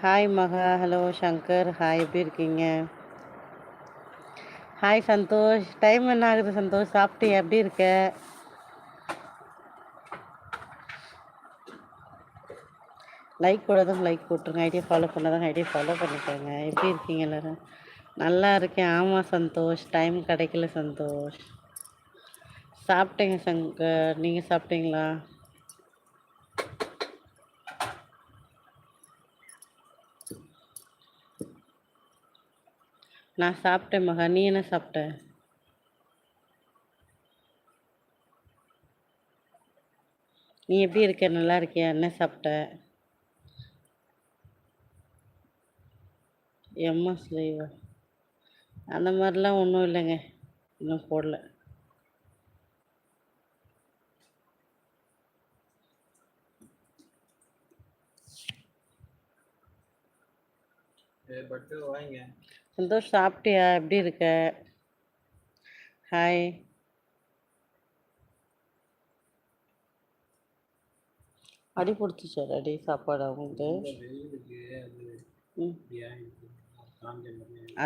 Hi மகா, hello Shankar, hi எப்படி இருக்கீங்க? ஹாய் சந்தோஷ், டைம் என்ன ஆகுது சந்தோஷ்? சாப்பிட்டியா? எப்படி இருக்க? லைக் போடாதான் லைக் போட்டுருங்க, ஐடியா ஃபாலோ பண்ணாதான் ஐடியா ஃபாலோ பண்ணிக்கோங்க. எப்படி இருக்கீங்க எல்லாரும்? நல்லா இருக்கேன். ஆமாம் சந்தோஷ், டைம் கிடைக்கல சந்தோஷ். சாப்பிட்டேங்க சங்கர், நீங்கள் சாப்பிட்டீங்களா? நான் சாப்பிட்டேன் மகா, நீ என்ன சாப்பிட்ட? நீ எப்படி இருக்க? நல்லா இருக்கியா? என்ன சாப்பிட்ட? எம்எஸ் லைவா? அந்த மாதிரிலாம் ஒன்றும் இல்லைங்க, இன்னும் போடல. சந்தோஷ் சாப்பிட்டியா? எப்படி இருக்க? ஹாய். அடி பிடிச்சிச்சா அடி சாப்பாடு அவங்களுக்கு?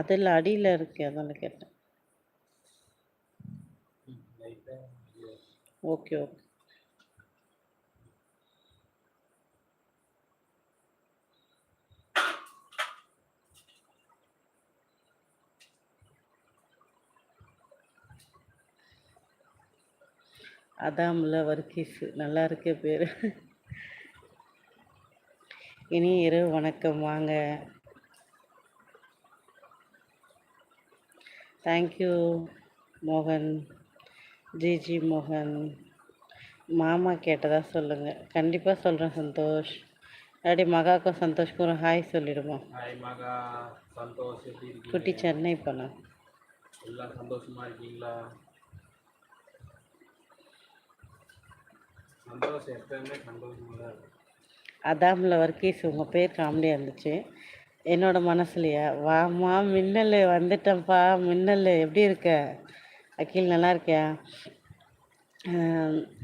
அதில் அடியில் இருக்கு, அதான் கேட்டேன். Okay okay. அதாம்ல வர்க்கீஸ், நல்லா இருக்கு பேர். இனி இரவு வணக்கம், வாங்க. தேங்க்யூ மோகன், ஜிஜி மோகன். மாமா கேட்டதா சொல்லுங்கள், கண்டிப்பாக சொல்கிறேன் சந்தோஷ். அப்படி மகாக்கும் சந்தோஷ்க்கும் ஒரு ஹாய் சொல்லிடுமா? ஹாய் மகா, சந்தோஷ் எப்படி இருக்கீங்க? குட்டி சென்னை பண்ண எல்லாம் சந்தோஷமா இருக்கீங்களா? சந்தோஷ் எப்பவுமே சந்தோஷமா தான் இருக்கு. அதாம்ல வர்க்கீஸ், உங்கள் பேர் காமெடியாக இருந்துச்சு என்னோட மனசுலையா. வாமா மின்னல், வந்துட்டேன்ப்பா மின்னல். எப்படி இருக்க அகில்? நல்லா இருக்கியா?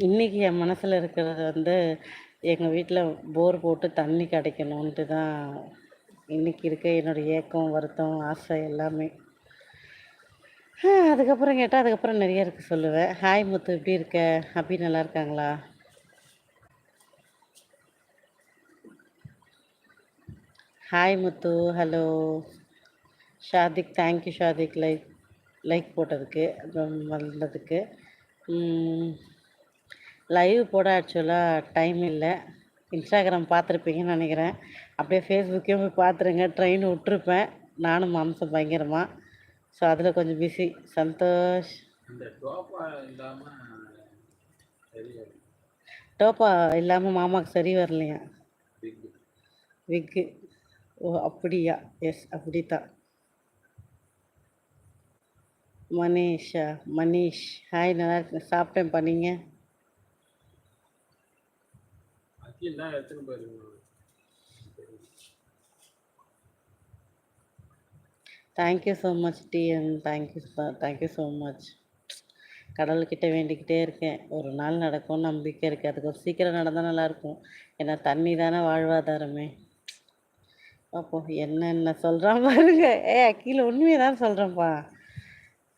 இன்றைக்கி என் மனசில் இருக்கிறது வந்து எங்கள் வீட்டில் போர் போட்டு தண்ணி கிடைக்கணுன்ட்டு தான் இன்றைக்கி இருக்க என்னோடய ஏக்கம், வருத்தம், ஆசை எல்லாமே. அதுக்கப்புறம் கேட்டால் அதுக்கப்புறம் நிறைய இருக்குது சொல்லுவேன். ஹாய் முத்து, எப்படி இருக்க? அபி நல்லா இருக்காங்களா? Hi Muthu, hello Shadiq. Thank you Shadiq, like போட்டதுக்கு, அப்புறம் வந்ததுக்கு. லைவ் போட ஆக்சுவலாக டைம் இல்லை. இன்ஸ்டாகிராம் பார்த்துருப்பீங்கன்னு நினைக்கிறேன். அப்படியே ஃபேஸ்புக்கையும் போய் பார்த்துருங்க. ட்ரெயின் விட்டுருப்பேன் நானும் மாம்சம் பயங்கரமாக. ஸோ அதில் கொஞ்சம் பிஸி. சந்தோஷ், டோப்பா இல்லாமல் மாமாவுக்கு சரி வரலையா? விக்கு. ஓ அப்படியா? எஸ் அப்படித்தான். மனிஷா, மனிஷ், ஹாய், நல்லா இருக்கு. சாப்பிட்டேன் பண்ணீங்க? Thank you so much TN, thank you so much. கடவுள்கிட்ட வேண்டிக்கிட்டே இருக்கேன், ஒரு நாள் நடக்கும்னு நம்பிக்கை இருக்குது. அதுக்கு ஒரு சீக்கிரம் நடந்தால் நல்லாயிருக்கும். ஏன்னா தண்ணி தானே வாழ்வாதாரமே. அப்போ என்னென்ன சொல்கிறான் பாருங்க. கீழே உண்மையை தான் சொல்கிறேன்ப்பா,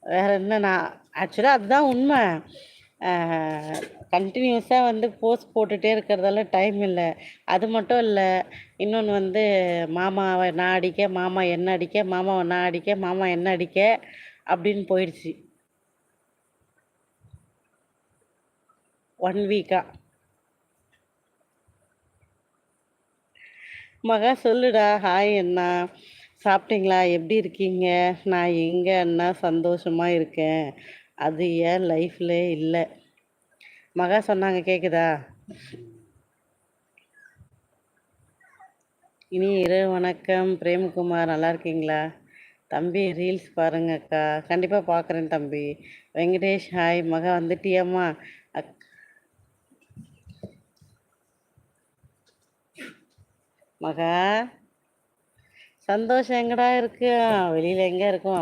வேறு என்ன. நான் ஆக்சுவலாக அதுதான் உண்மை. கண்டினியூஸாக வந்து போஸ்ட் போட்டுகிட்டே இருக்கிறதால டைம் இல்லை. அது மட்டும் இல்லை, இன்னொன்று வந்து மாமாவை நான் அடிக்க, மாமா என்ன அடிக்க, மாமாவை நான் அடிக்க, மாமா என்ன அடிக்க அப்படின்னு போயிடுச்சு 1 வீக்காக. மகா சொல்லுடா, ஹாய் அண்ணா, சாப்பிட்டீங்களா? எப்படி இருக்கீங்க? நான் எங்கே அண்ணா சந்தோஷமாக இருக்கேன், அது ஏன் லைஃப்பில் இல்லை. மகா சொன்னாங்க, கேட்குதா? இனி இரவு வணக்கம். பிரேம்குமார், நல்லா இருக்கீங்களா தம்பி? ரீல்ஸ் பாருங்கக்கா. கண்டிப்பாக பார்க்குறேன் தம்பி. வெங்கடேஷ், ஹாய். மகா வந்துட்டியம்மா? மகா, சந்தோஷம் எங்கடா இருக்கு? வெளியில் எங்கே இருக்கும்?